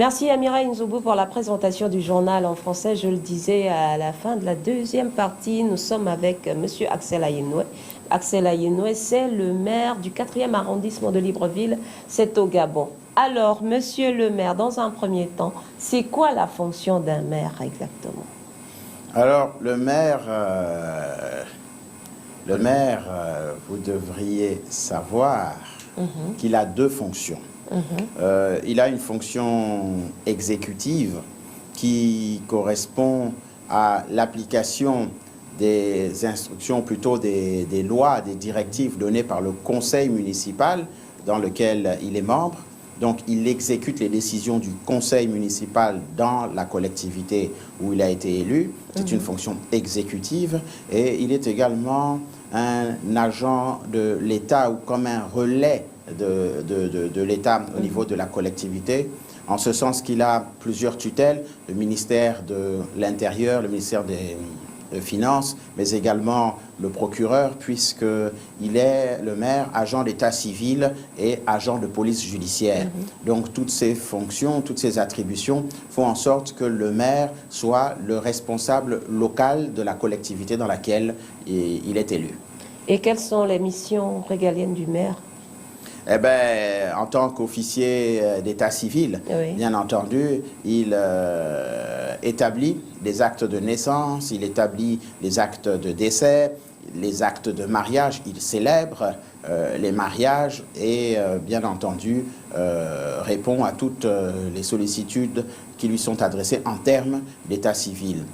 Merci Amira Nzoubou pour la présentation du journal en français. Je le disais à la fin de la deuxième partie, nous sommes avec M. Axel Ayenoué. Axel Ayenoué, c'est le maire du 4e arrondissement de Libreville, c'est au Gabon. Alors, monsieur le maire, dans un premier temps, c'est quoi la fonction d'un maire exactement? Alors, le maire, vous devriez savoir qu'il a deux fonctions. Il a une fonction exécutive qui correspond à l'application des instructions, plutôt des lois, des directives données par le conseil municipal dans lequel il est membre. Donc, il exécute les décisions du conseil municipal dans la collectivité où il a été élu. C'est une fonction exécutive. Et il est également un agent de l'État ou comme un relais de l'État au niveau de la collectivité, en ce sens qu'il a plusieurs tutelles, le ministère de l'Intérieur, le ministère des Finances, mais également le procureur, puisqu'il est le maire, agent d'état civil et agent de police judiciaire. Donc toutes ces fonctions, toutes ces attributions font en sorte que le maire soit le responsable local de la collectivité dans laquelle il est élu. Et quelles sont les missions régaliennes du maire? Eh bien, en tant qu'officier d'état civil, bien entendu, il établit les actes de naissance, il établit les actes de décès, les actes de mariage, il célèbre les mariages et, bien entendu, répond à toutes les sollicitudes qui lui sont adressées en termes d'état civil.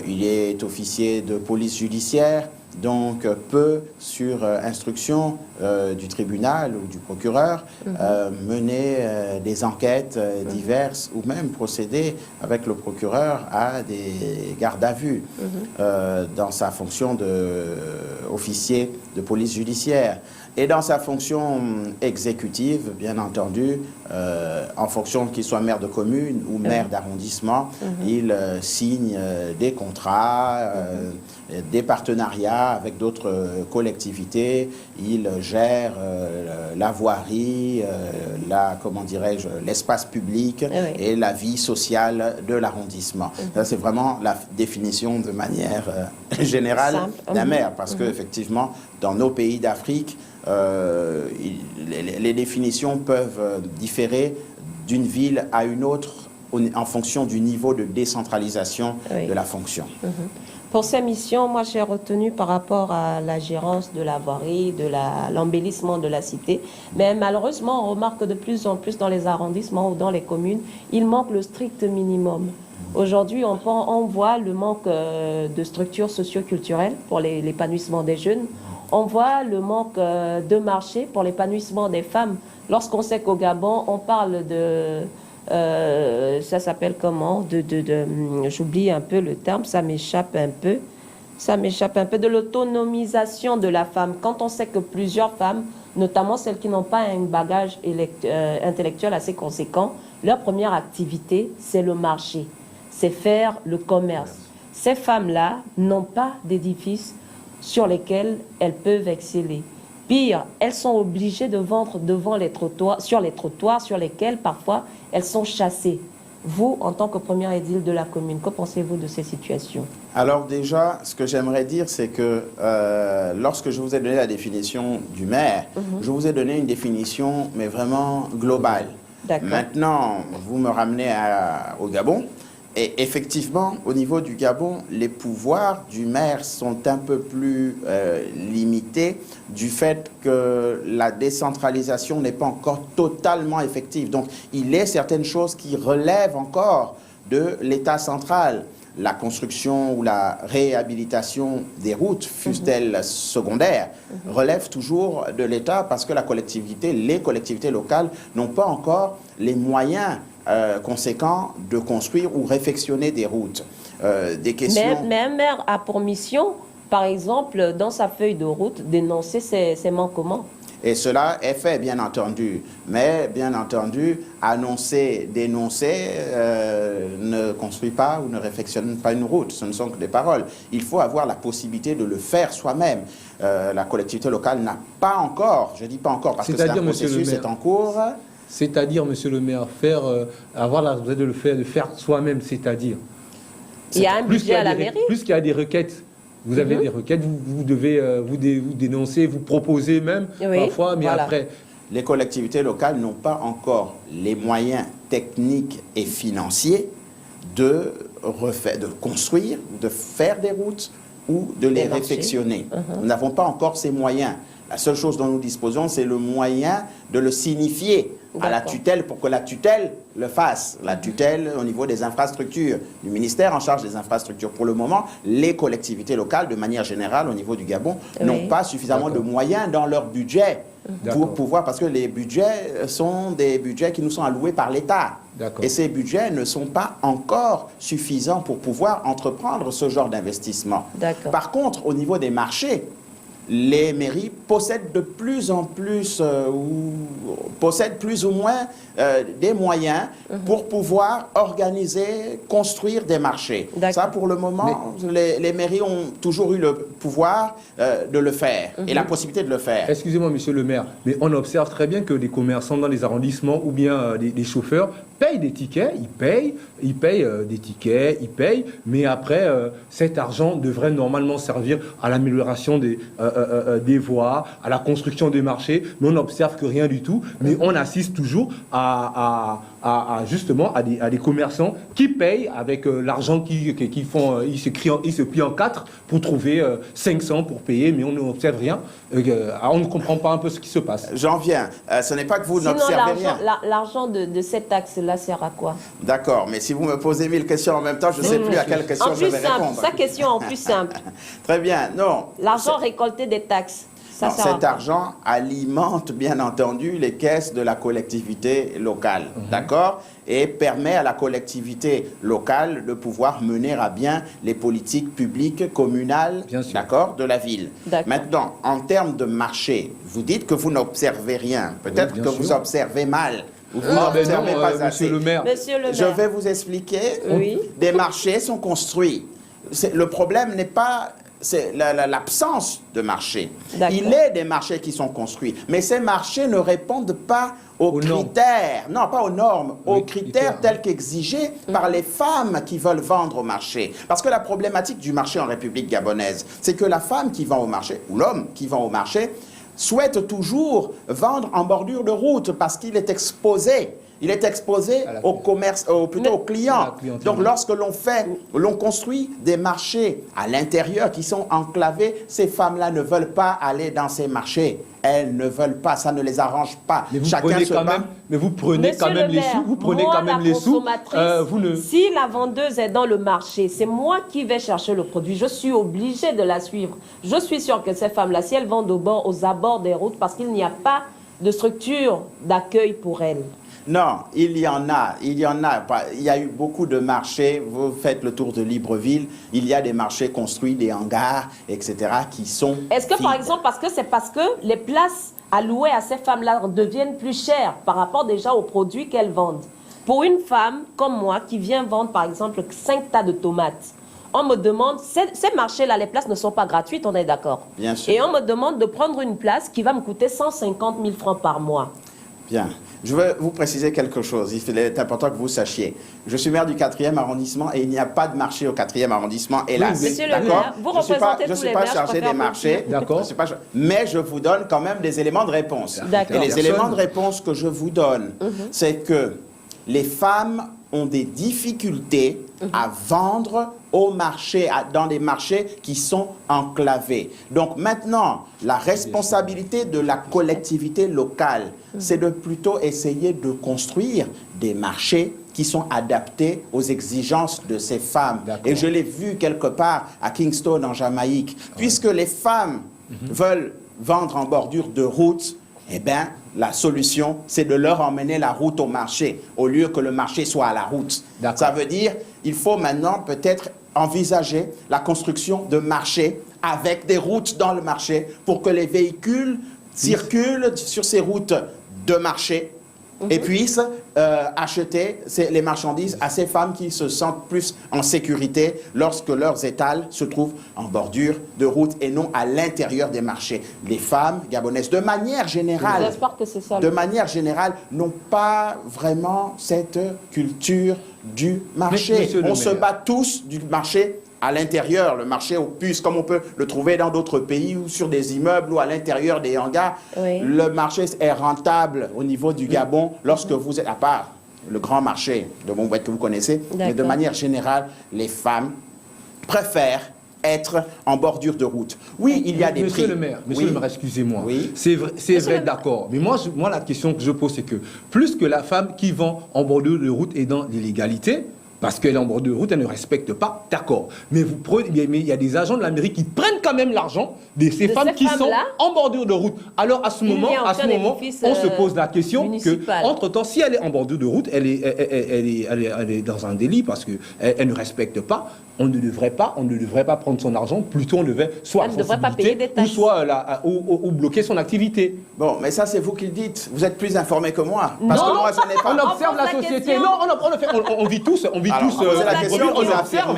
Il est officier de police judiciaire, donc peut, sur instruction du tribunal ou du procureur, mener des enquêtes diverses ou même procéder avec le procureur à des gardes à vue dans sa fonction d'officier de police judiciaire. Et dans sa fonction exécutive, bien entendu, en fonction qu'il soit maire de commune ou maire d'arrondissement, il signe des contrats, des partenariats avec d'autres collectivités, il gère la voirie, comment dirais-je, l'espace public et la vie sociale de l'arrondissement. Ça, c'est vraiment la définition de manière générale d'un maire, parce qu'effectivement, dans nos pays d'Afrique, les définitions peuvent différer d'une ville à une autre en fonction du niveau de décentralisation de la fonction. Pour ces missions, moi j'ai retenu par rapport à la gérance de la voirie, de l'embellissement de la cité, mais malheureusement on remarque de plus en plus dans les arrondissements ou dans les communes, il manque le strict minimum. Aujourd'hui, on voit le manque de structures socio-culturelles pour l'épanouissement des jeunes. On voit le manque de marché pour l'épanouissement des femmes. Lorsqu'on sait qu'au Gabon, on parle de... ça s'appelle comment? J'oublie un peu le terme, ça m'échappe un peu. De l'autonomisation de la femme. Quand on sait que plusieurs femmes, notamment celles qui n'ont pas un bagage intellectuel assez conséquent, leur première activité, c'est le marché. C'est faire le commerce. Ces femmes-là n'ont pas d'édifice sur lesquels elles peuvent exceller. Pire, elles sont obligées de vendre devant les trottoirs, sur lesquels parfois elles sont chassées. Vous, en tant que premier édile de la commune, que pensez-vous de ces situations? Alors déjà, ce que j'aimerais dire, c'est que lorsque je vous ai donné la définition du maire, je vous ai donné une définition, mais vraiment globale. Maintenant, vous me ramenez au Gabon. Et effectivement, au niveau du Gabon, les pouvoirs du maire sont un peu plus limités du fait que la décentralisation n'est pas encore totalement effective. Donc, il y a certaines choses qui relèvent encore de l'État central. La construction ou la réhabilitation des routes, fussent-elles secondaires, relève toujours de l'État parce que les collectivités locales n'ont pas encore les moyens conséquents de construire ou réfectionner des routes. Mais un maire a pour mission, par exemple, dans sa feuille de route, d'énoncer ses manquements. Et cela est fait, bien entendu. Mais, bien entendu, annoncer, dénoncer ne construit pas ou ne réfectionne pas une route. Ce ne sont que des paroles. Il faut avoir la possibilité de le faire soi-même. La collectivité locale n'a pas encore, je dis pas encore parce que c'est un processus, c'est en cours, C'est-à-dire, monsieur le maire, avoir la responsabilité de faire soi-même, c'est-à-dire. Il y a un budget à la mairie. Plus qu'il y a des requêtes. Vous avez des requêtes, vous devez vous dénoncer, vous proposer même, parfois, mais après... Les collectivités locales n'ont pas encore les moyens techniques et financiers de construire, de faire des routes ou de les réfectionner. Nous n'avons pas encore ces moyens. La seule chose dont nous disposons, c'est le moyen de le signifier à la tutelle pour que la tutelle le fasse. La tutelle au niveau des infrastructures, du ministère en charge des infrastructures. Pour le moment, les collectivités locales, de manière générale, au niveau du Gabon, n'ont pas suffisamment de moyens dans leur budget pour pouvoir, parce que les budgets sont des budgets qui nous sont alloués par l'État. Et ces budgets ne sont pas encore suffisants pour pouvoir entreprendre ce genre d'investissement. Par contre, au niveau des marchés, les mairies possèdent de plus en plus, possèdent plus ou moins des moyens pour pouvoir organiser, construire des marchés. Ça, pour le moment, les mairies ont toujours eu le pouvoir de le faire et la possibilité de le faire. Excusez-moi, monsieur le maire, mais on observe très bien que les commerçants dans les arrondissements ou bien les chauffeurs payent des tickets, ils payent des tickets, mais après, cet argent devrait normalement servir à l'amélioration des voies, à la construction des marchés, mais on n'observe que rien du tout, mais on assiste toujours justement à des commerçants qui payent avec l'argent qu'ils font, ils se plient en quatre pour trouver 500 pour payer, mais on n'observe rien, on ne comprend pas un peu ce qui se passe. J'en viens, ce n'est pas que vous n'observez rien. L'argent de cette taxe-là sert à quoi? D'accord, mais si vous me posez 1000 questions en même temps, je ne sais plus à quelle question je vais répondre. Sa question en plus simple. Très bien, non. L'argent récolté des taxes. Cet argent alimente bien entendu les caisses de la collectivité locale, d'accord, et permet à la collectivité locale de pouvoir mener à bien les politiques publiques communales, d'accord, de la ville. Maintenant, en termes de marché, vous dites que vous n'observez rien. Peut-être que vous observez mal. Vous n'observez pas assez. Monsieur le maire. Je vais vous expliquer. Des marchés sont construits. Le problème n'est pas... c'est l'absence de marché. Il est des marchés qui sont construits, mais ces marchés ne répondent pas aux critères, non pas aux normes, aux critères tels qu'exigés par les femmes qui veulent vendre au marché. Parce que la problématique du marché en République gabonaise, c'est que la femme qui vend au marché, ou l'homme qui vend au marché, souhaite toujours vendre en bordure de route parce qu'il est exposé. Il est exposé au commerce, plutôt aux clients. Donc, lorsque l'on construit des marchés à l'intérieur qui sont enclavés, ces femmes-là ne veulent pas aller dans ces marchés. Elles ne veulent pas, ça ne les arrange pas. Mais vous prenez quand même les sous. Vous prenez quand même les sous. Si la vendeuse est dans le marché, c'est moi qui vais chercher le produit. Je suis obligée de la suivre. Je suis sûre que ces femmes-là, si elles vendent aux abords des routes, parce qu'il n'y a pas de structure d'accueil pour elles. Non, il y en a. Il y a eu beaucoup de marchés. Vous faites le tour de Libreville. Il y a des marchés construits, des hangars, etc. qui sont... Est-ce que, par exemple, c'est parce que les places allouées à ces femmes-là deviennent plus chères par rapport déjà aux produits qu'elles vendent? Pour une femme comme moi qui vient vendre, par exemple, 5 tas de tomates, on me demande, ces marchés-là, les places ne sont pas gratuites, on est d'accord? Bien sûr. Et on me demande de prendre une place qui va me coûter 150 000 francs par mois. Bien. Je veux vous préciser quelque chose. Il est important que vous sachiez. Je suis maire du 4e arrondissement et il n'y a pas de marché au 4e arrondissement, hélas. Monsieur le maire, vous représentez tous les maires. Je ne suis pas chargé des marchés. Mais je vous donne quand même des éléments de réponse. Et les éléments de réponse que je vous donne, c'est que les femmes ont des difficultés à vendre au marché, dans des marchés qui sont enclavés. Donc maintenant, la responsabilité de la collectivité locale, c'est de plutôt essayer de construire des marchés qui sont adaptés aux exigences de ces femmes. Et je l'ai vu quelque part à Kingston, en Jamaïque. Puisque les femmes veulent vendre en bordure de route, eh bien, la solution, c'est de leur emmener la route au marché, au lieu que le marché soit à la route. Ça veut dire qu'il faut maintenant peut-être envisager la construction de marchés avec des routes dans le marché pour que les véhicules circulent sur ces routes de marché et puissent acheter les marchandises à ces femmes qui se sentent plus en sécurité lorsque leurs étals se trouvent en bordure de route et non à l'intérieur des marchés. Les femmes gabonaises, de manière générale, J'espère que c'est ça. de manière générale, n'ont pas vraiment cette culture du marché. On se bat tous du marché à l'intérieur, le marché aux puces, comme on peut le trouver dans d'autres pays ou sur des immeubles ou à l'intérieur des hangars. Oui. Le marché est rentable au niveau du Gabon lorsque vous êtes, à part le grand marché de Montbouet que vous connaissez, mais de manière générale, les femmes préfèrent être en bordure de route. Oui, il y a des prix. Monsieur le maire, excusez-moi. Oui. C'est vrai, d'accord. Mais moi, la question que je pose, c'est que plus que la femme qui vend en bordure de route est dans l'illégalité, parce qu'elle est en bordure de route, elle ne respecte pas, d'accord. Mais il y a des agents de la mairie qui prennent quand même l'argent de ces femmes qui sont en bordure de route. Alors à ce moment, on se pose la question que, entre-temps, si elle est en bordure de route, elle est dans un délit parce qu'elle ne respecte pas. On ne devrait pas prendre son argent. Plutôt, on devrait soit ou bloquer son activité. Bon, mais ça, c'est vous qui le dites. Vous êtes plus informé que moi. Parce que moi, je n'ai pas. On observe la société. Non, on vit tous. On observe.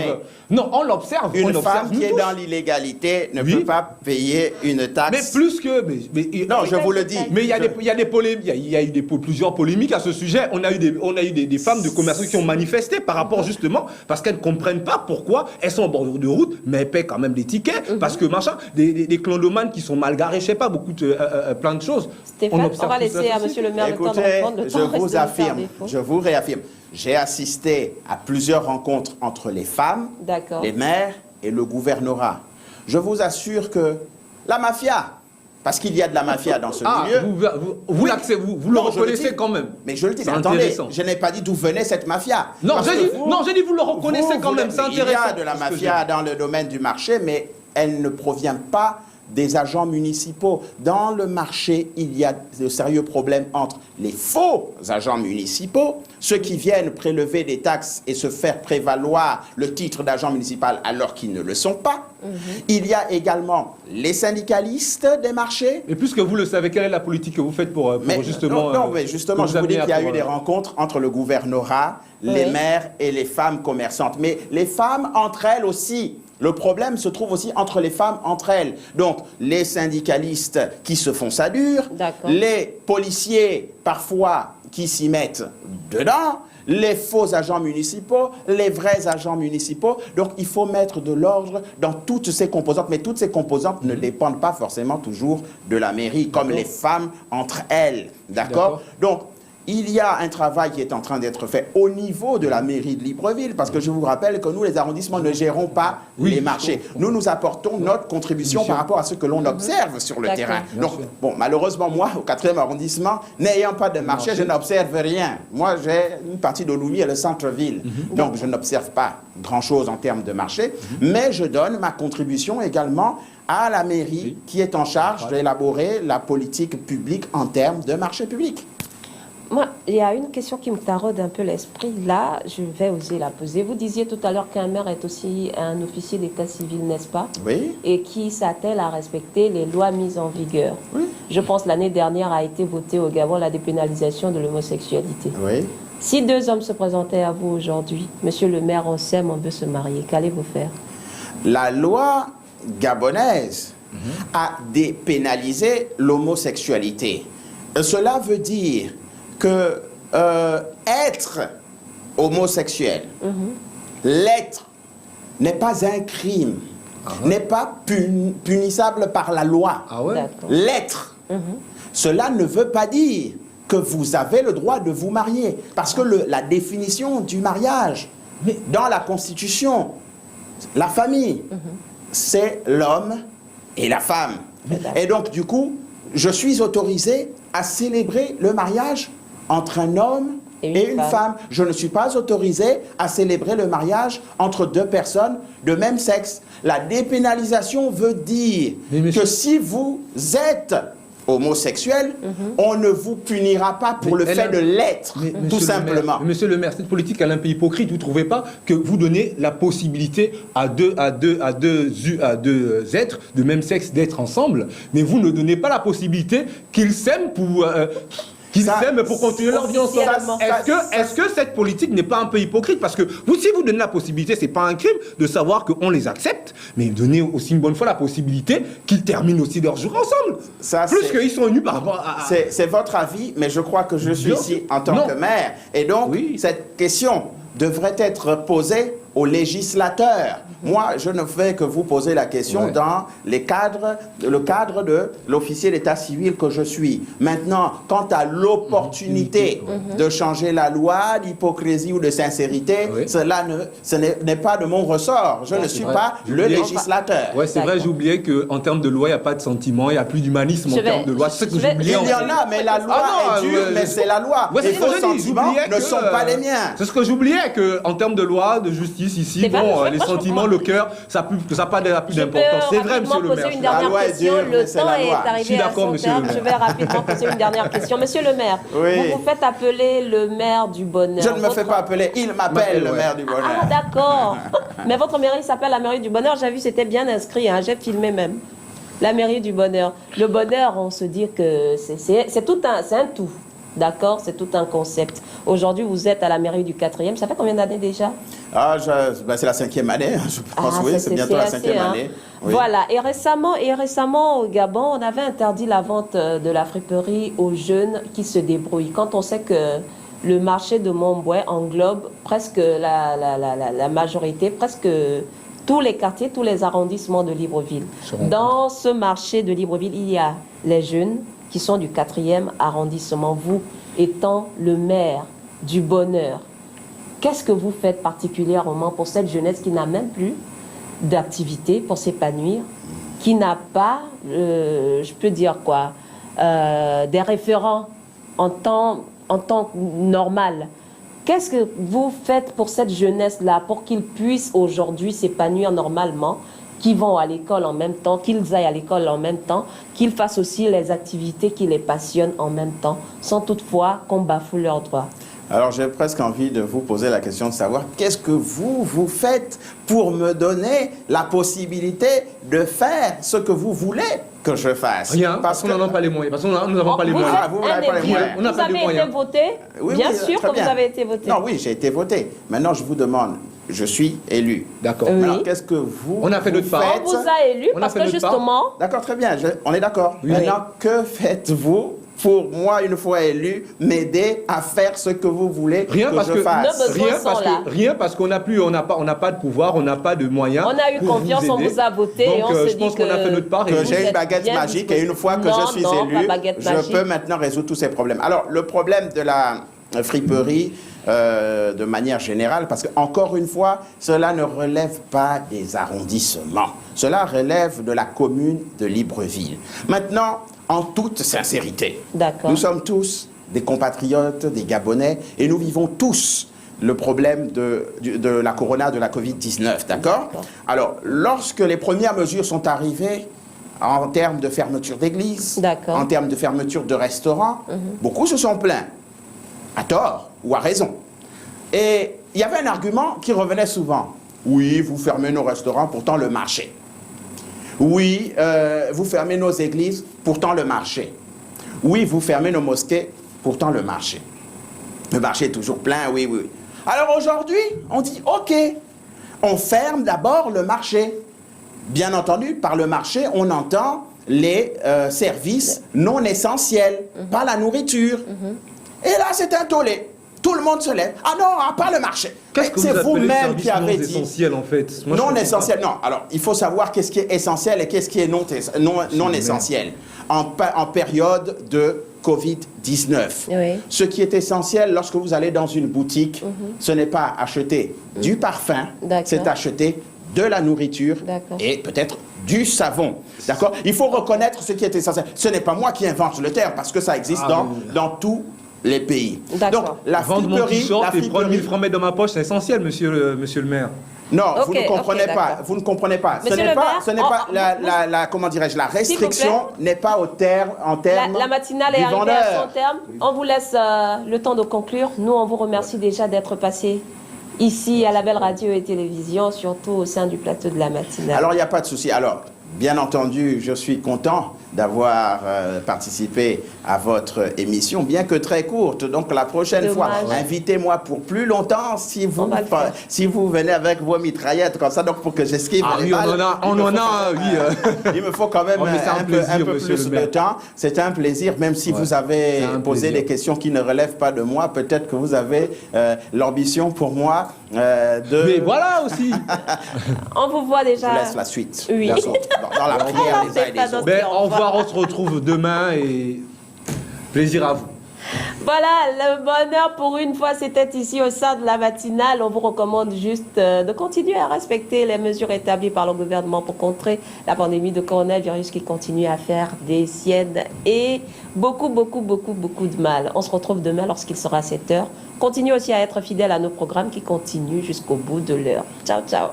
Non, on l'observe. Une femme qui est dans l'illégalité ne peut pas payer une taxe. Mais plus que. Non, je vous le dis. Mais il y a des polémiques. Il y a eu plusieurs polémiques à ce sujet. On a eu des femmes de commerçants qui ont manifesté par rapport justement parce qu'elles ne comprennent pas pourquoi elles sont en bordure de route, mais elles paient quand même des tickets parce que machin, des clandomanes qui sont mal garés, je sais pas, plein de choses. Stéphane, on va laisser à monsieur le maire le temps de répondre. Je vous réaffirme. J'ai assisté à plusieurs rencontres entre les femmes, les maires et le gouvernorat. Je vous assure que la mafia, parce qu'il y a de la mafia dans ce milieu. Vous le reconnaissez quand même. Mais je le dis, attendez, je n'ai pas dit d'où venait cette mafia. Non, j'ai dit vous le reconnaissez quand même, c'est intéressant. Il y a de la mafia dans le domaine du marché, mais elle ne provient pas des agents municipaux. Dans le marché, il y a de sérieux problèmes entre les faux agents municipaux, ceux qui viennent prélever des taxes et se faire prévaloir le titre d'agent municipal alors qu'ils ne le sont pas. Il y a également les syndicalistes des marchés. Et puisque vous le savez, quelle est la politique que vous faites pour justement... Non, mais justement, je vous dis qu'il y a eu des rencontres entre le gouvernorat, les maires et les femmes commerçantes. Mais les femmes entre elles aussi. Le problème se trouve aussi entre les femmes entre elles. Donc, les syndicalistes qui se font ça dur, les policiers parfois qui s'y mettent dedans, les faux agents municipaux, les vrais agents municipaux. Donc, il faut mettre de l'ordre dans toutes ces composantes. Mais toutes ces composantes ne dépendent pas forcément toujours de la mairie, comme les femmes entre elles. D'accord ? Donc, il y a un travail qui est en train d'être fait au niveau de la mairie de Libreville, parce que je vous rappelle que nous, les arrondissements, ne gérons pas les marchés. Nous apportons notre contribution par rapport à ce que l'on observe sur le terrain. Donc, bon, malheureusement, moi, au 4e arrondissement, n'ayant pas de marché, je n'observe rien. Moi, j'ai une partie de Lumi et le centre-ville. Donc, je n'observe pas grand-chose en termes de marché, mais je donne ma contribution également à la mairie qui est en charge d'élaborer la politique publique en termes de marché public. Moi, il y a une question qui me taraude un peu l'esprit. Là, je vais oser la poser. Vous disiez tout à l'heure qu'un maire est aussi un officier d'état civil, n'est-ce pas? Oui. Et qui s'attelle à respecter les lois mises en vigueur. Oui. Je pense que l'année dernière a été votée au Gabon la dépénalisation de l'homosexualité. Oui. Si deux hommes se présentaient à vous aujourd'hui, monsieur le maire, on s'aime, on veut se marier, qu'allez-vous faire? La loi gabonaise a dépénalisé l'homosexualité. Cela veut dire que être homosexuel, l'être n'est pas un crime, n'est pas punissable par la loi. L'être, cela ne veut pas dire que vous avez le droit de vous marier, parce que la définition du mariage, dans la Constitution, la famille, c'est l'homme et la femme. Et donc, du coup, je suis autorisé à célébrer le mariage entre un homme et une femme. Je ne suis pas autorisé à célébrer le mariage entre deux personnes de même sexe. La dépénalisation veut dire que si vous êtes homosexuel, on ne vous punira pas pour le fait de l'être, tout simplement. Monsieur le maire, cette politique elle est un peu hypocrite. Vous ne trouvez pas que vous donnez la possibilité à deux êtres de même sexe d'être ensemble, mais vous ne donnez pas la possibilité qu'ils s'aiment pour... qu'ils Ça, s'aiment pour continuer leur vie ensemble. officiellement. Est-ce que cette politique n'est pas un peu hypocrite? Parce que si vous donnez la possibilité, c'est pas un crime de savoir qu'on les accepte, mais donnez aussi une bonne fois la possibilité qu'ils terminent aussi leur jour ensemble. Ça, Plus c'est- qu'ils sont unis par rapport à... C'est votre avis, mais je crois que je suis Non. ici en tant Non. que maire. Et donc, Oui. cette question devrait être posée aux législateurs. Moi, je ne fais que vous poser la question Ouais. dans le cadre de l'officier d'état civil que je suis. Maintenant, quant à l'opportunité de changer la loi, d'hypocrisie ou de sincérité, Oui. ce n'est pas de mon ressort. Je ne suis vrai. pas Je le voulais- législateur. Ouais, c'est vrai, D'accord. j'ai oublié qu'en termes de loi, il n'y a pas de sentiment, il n'y a plus d'humanisme en Je vais- termes de loi. C'est ce que je vais- j'oubliais. Il en y fait. en a, mais la loi Ah non, est dure, ouais, mais c'est la loi. Ouais, c'est Et ce que vos j'ai dit. sentiments J'oubliais ne que, sont pas les miens. C'est ce que j'oubliais, qu'en termes de loi, de justice ici, C'est pas- bon, moi, les je sentiments, comprends. le cœur, ça n'a pas plus Je peux d'importance. C'est vrai, rapidement monsieur le poser maire. une La dernière loi est question. dure, mais Le c'est temps la est loi. Je suis arrivé à d'accord, son monsieur le terme. maire. Je vais rapidement poser une dernière question. Monsieur le maire, Oui. vous vous faites appeler le maire du bonheur. Je ne me fais Votre- pas appeler, il m'appelle le ouais. maire du Ah, bonheur. d'accord. Mais votre mairie s'appelle la mairie du bonheur. J'ai vu, c'était bien inscrit. Hein. J'ai filmé même. La mairie du bonheur. Le bonheur, on se dit que c'est tout c'est un tout. D'accord, c'est tout un concept. Aujourd'hui, vous êtes à la mairie du 4e. Ça fait combien d'années déjà? C'est la 5e année, hein, je pense, oui, c'est bientôt la 5e assez, hein. année. Oui. Voilà, et récemment au Gabon, on avait interdit la vente de la friperie aux jeunes qui se débrouillent. Quand on sait que le marché de Montbouet englobe presque la majorité, presque tous les quartiers, tous les arrondissements de Libreville. Je rencontre. Dans ce marché de Libreville, il y a les jeunes qui sont du 4e arrondissement. Vous étant le maire du bonheur, qu'est-ce que vous faites particulièrement pour cette jeunesse qui n'a même plus d'activité pour s'épanouir, qui n'a pas, je peux dire quoi, des référents en temps normal? Qu'est-ce que vous faites pour cette jeunesse-là, pour qu'ils puissent aujourd'hui s'épanouir normalement, qu'ils vont à l'école en même temps, qu'ils aillent à l'école en même temps, qu'ils fassent aussi les activités qui les passionnent en même temps, sans toutefois qu'on bafoue leurs droits? Alors j'ai presque envie de vous poser la question de savoir qu'est-ce que vous faites pour me donner la possibilité de faire ce que vous voulez que je fasse. Rien, parce qu'on n'en a pas les moyens. Parce que nous n'avons pas les Vous moyens. Ah, vous n'avez pas les moyens. On n'a Vous pas de avez été moyens. voté? Oui, Bien oui, sûr très que bien. vous avez été voté. Non, oui, j'ai été voté. Maintenant, je vous demande, je suis élu. D'accord. Oui. Alors, qu'est-ce que vous On a fait vous notre part. faites? On vous a élu On a parce fait que notre part. justement, D'accord, très bien, on est d'accord. Oui. Maintenant, que faites-vous pour moi, une fois élu, m'aider à faire ce que vous voulez Rien que parce je que fasse? Nos besoins sont là. rien parce qu'on n'a pas de pouvoir, on n'a pas de moyens. on a eu pour confiance, vous on aider. vous a voté et Donc, on se je dit pense qu'on a fait notre part. Et Que vous j'ai êtes une baguette bien magique et une fois que je suis Non, élu, pas baguette je magique. peux maintenant résoudre tous ces problèmes. Alors, le problème de la friperie, de manière générale, parce que encore une fois, cela ne relève pas des arrondissements. Cela relève de la commune de Libreville. Maintenant, en toute sincérité, D'accord. nous sommes tous des compatriotes, des Gabonais, et nous vivons tous le problème de la corona, de la Covid-19, d'accord? D'accord. Alors, lorsque les premières mesures sont arrivées, en termes de fermeture d'églises, D'accord. en termes de fermeture de restaurants, beaucoup se sont plaints, à tort ou à raison. Et il y avait un argument qui revenait souvent. Oui, vous fermez nos restaurants, pourtant le marché. Oui, vous fermez nos églises, pourtant le marché. Oui, vous fermez nos mosquées, pourtant le marché. Le marché est toujours plein, oui, oui. Alors aujourd'hui, on dit, OK, on ferme d'abord le marché. Bien entendu, par le marché, on entend les services non essentiels, pas la nourriture. Et là, c'est un tollé. Tout le monde se lève. Ah non, pas le marché. Qu'est-ce que C'est vous appelez vous-même qui services avez non dit. essentiels en fait? Moi, je Non comprends essentiel, non. Alors, il faut savoir qu'est-ce qui est essentiel et qu'est-ce qui est non essentiel en période de Covid-19. Oui. Ce qui est essentiel lorsque vous allez dans une boutique, ce n'est pas acheter du parfum, D'accord. c'est acheter de la nourriture D'accord. et peut-être du savon. D'accord? Il faut reconnaître ce qui est essentiel. Ce n'est pas moi qui invente le terme parce que ça existe Ah, dans tous les pays. D'accord. Donc, la Vendre mon friperie, t-shirt la et prendre 1000 friperie, francs mettre dans ma poche, c'est essentiel, monsieur le maire. non, Ok, vous ne comprenez ok, pas. d'accord. Vous ne comprenez pas. Monsieur le maire, ce n'est pas comment dirais-je, la restriction n'est pas en termes La matinale est du arrivée à vendeur. son terme. On vous laisse le temps de conclure. Nous, on vous remercie déjà d'être passé ici à la Belle Radio et Télévision, surtout au sein du plateau de la matinale. Alors, il n'y a pas de souci. Alors, bien entendu, je suis content d'avoir participé à votre émission, bien que très courte. Donc la prochaine fois, invitez-moi pour plus longtemps si vous venez avec vos mitraillettes comme ça, donc pour que j'esquive les balles. Il me faut quand même un peu plus de temps. C'est un plaisir, même si vous avez posé des questions qui ne relèvent pas de moi. Peut-être que vous avez l'ambition pour moi de... Mais voilà aussi. On vous voit déjà. Je vous laisse la suite. Oui. Dans la prière des uns et des autres. Ben, au revoir, on se retrouve demain et plaisir à vous. Voilà, le bonheur pour une fois, c'était ici au sein de la matinale. On vous recommande juste de continuer à respecter les mesures établies par le gouvernement pour contrer la pandémie de coronavirus qui continue à faire des siennes et beaucoup de mal. On se retrouve demain lorsqu'il sera 7 heures. Continuez aussi à être fidèles à nos programmes qui continuent jusqu'au bout de l'heure. Ciao, ciao.